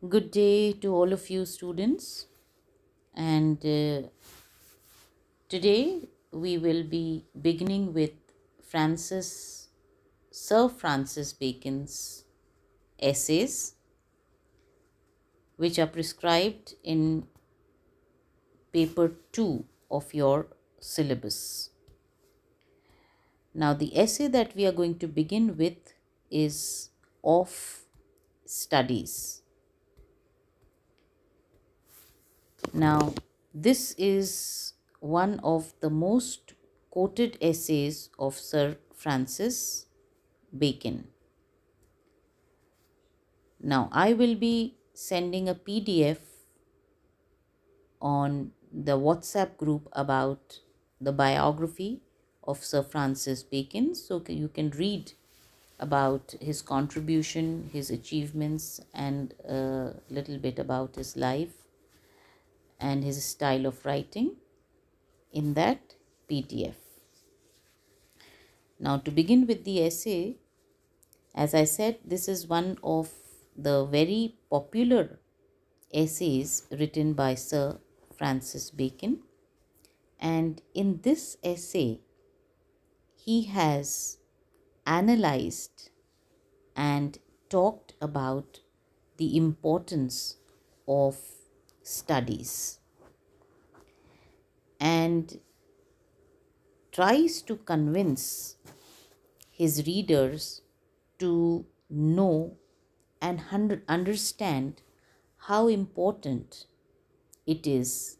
Good day to all of you students, and today we will be beginning with Sir Francis Bacon's essays, which are prescribed in paper 2 of your syllabus. Now, the essay that we are going to begin with is of studies. Now, this is one of the most quoted essays of Sir Francis Bacon. Now, I will be sending a PDF on the WhatsApp group about the biography of Sir Francis Bacon, so you can read about his contribution, his achievements, and a little bit about his life and his style of writing in that PDF. Now, to begin with the essay, as I said, this is one of the very popular essays written by Sir Francis Bacon. And in this essay, he has analyzed and talked about the importance of studies and tries to convince his readers to know and understand how important it is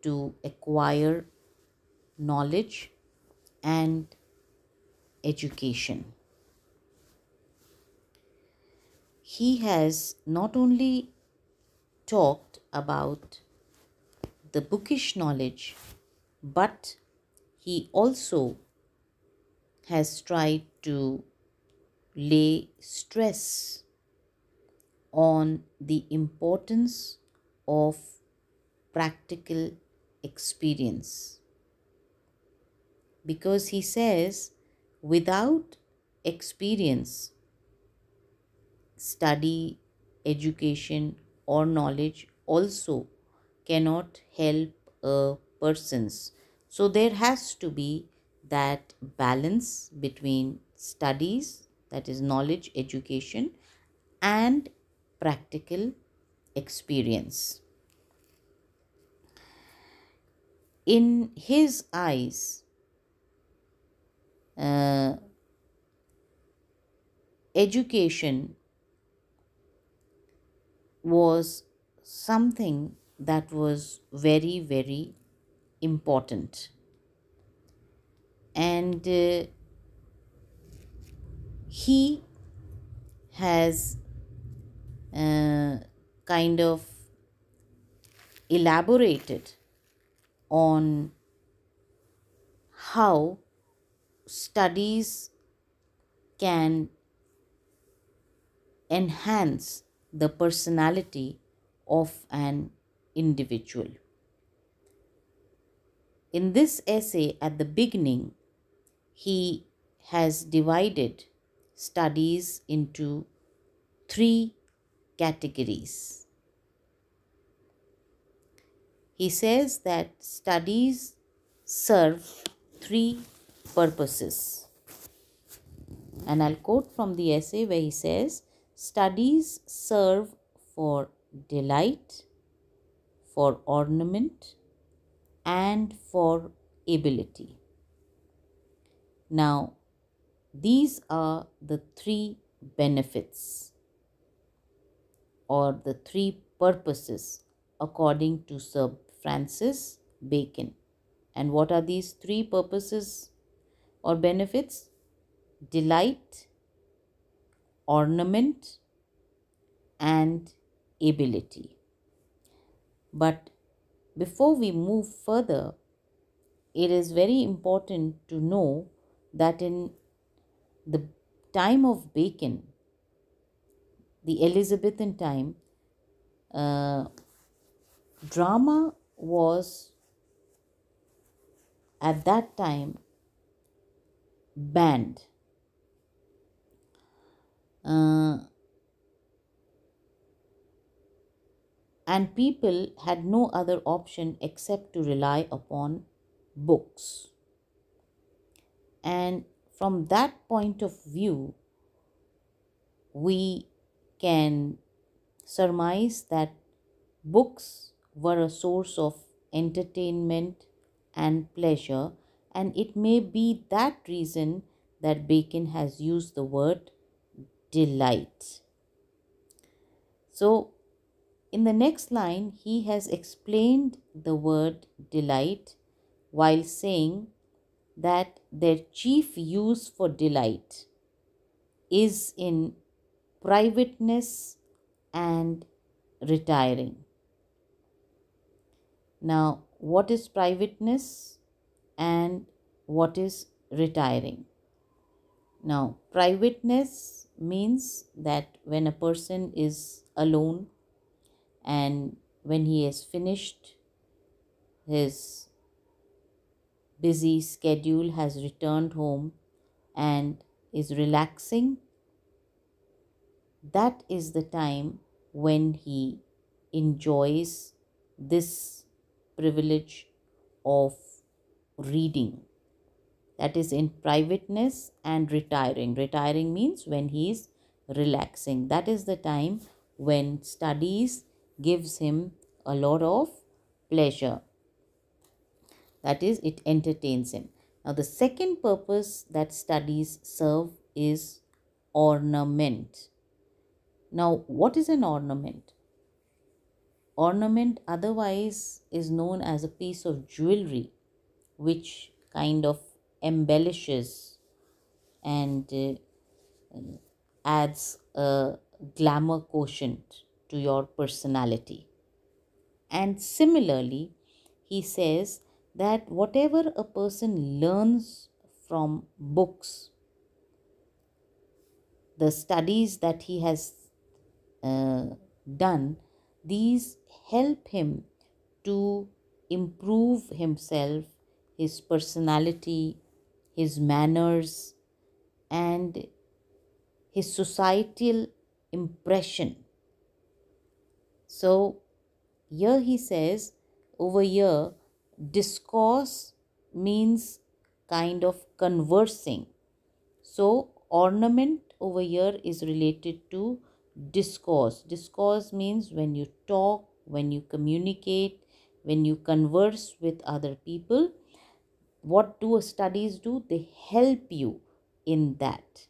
to acquire knowledge and education. He has not only talked about the bookish knowledge, but he also has tried to lay stress on the importance of practical experience, because he says without experience, study, education, or knowledge also cannot help a person's. So there has to be that balance between studies, that is knowledge, education, and practical experience. In his eyes, education was something that was very, very important. And he has kind of elaborated on how studies can enhance the personality of an individual. In this essay, at the beginning, he has divided studies into three categories. He says that studies serve three purposes. And I'll quote from the essay where he says, studies serve for delight, for ornament, and for ability. Now, these are the three benefits or the three purposes according to Sir Francis Bacon. And what are these three purposes or benefits? Delight, ornament, and ability. But before we move further, it is very important to know that in the time of Bacon, the Elizabethan time, drama was at that time banned. and people had no other option except to rely upon books. And from that point of view, we can surmise that books were a source of entertainment and pleasure, and it may be that reason that Bacon has used the word delight. So, in the next line, he has explained the word delight while saying that their chief use for delight is in privateness and retiring. Now, what is privateness and what is retiring? Now, privateness means that when a person is alone and when he has finished his busy schedule, has returned home and is relaxing, that is the time when he enjoys this privilege of reading. That is in privateness and retiring. Retiring means when he is relaxing. That is the time when studies gives him a lot of pleasure. That is, it entertains him. Now, the second purpose that studies serve is ornament. Now, what is an ornament? Ornament otherwise is known as a piece of jewelry which kind of embellishes and adds a glamour quotient to your personality. And similarly, he says that whatever a person learns from books, the studies that he has uh, done, these help him to improve himself, his personality, his manners, and his societal impression. So, here he says, over here, discourse means kind of conversing. So, ornament over here is related to discourse. Discourse means when you talk, when you communicate, when you converse with other people. What do studies do? They help you in that.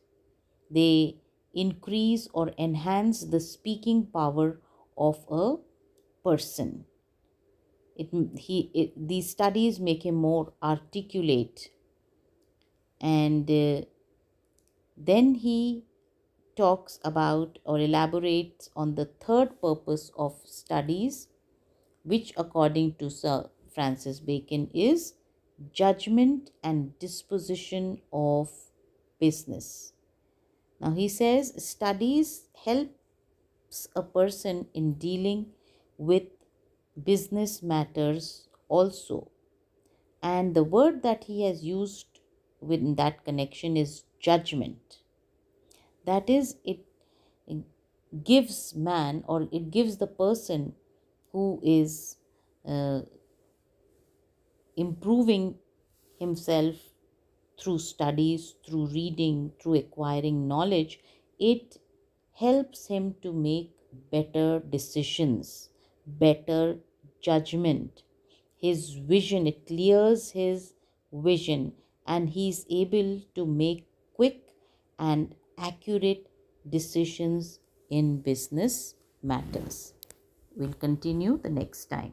They increase or enhance the speaking power of a person. These studies make him more articulate, and then he talks about or elaborates on the third purpose of studies, which according to Sir Francis Bacon is judgment and disposition of business. Now he says studies helps a person in dealing with business matters also. And the word that he has used within that connection is judgment. That is, it gives man or it gives the person who is uh, improving himself through studies, through reading, through acquiring knowledge, it helps him to make better decisions, better judgment. His vision, it clears his vision, and he is able to make quick and accurate decisions in business matters. We'll continue the next time.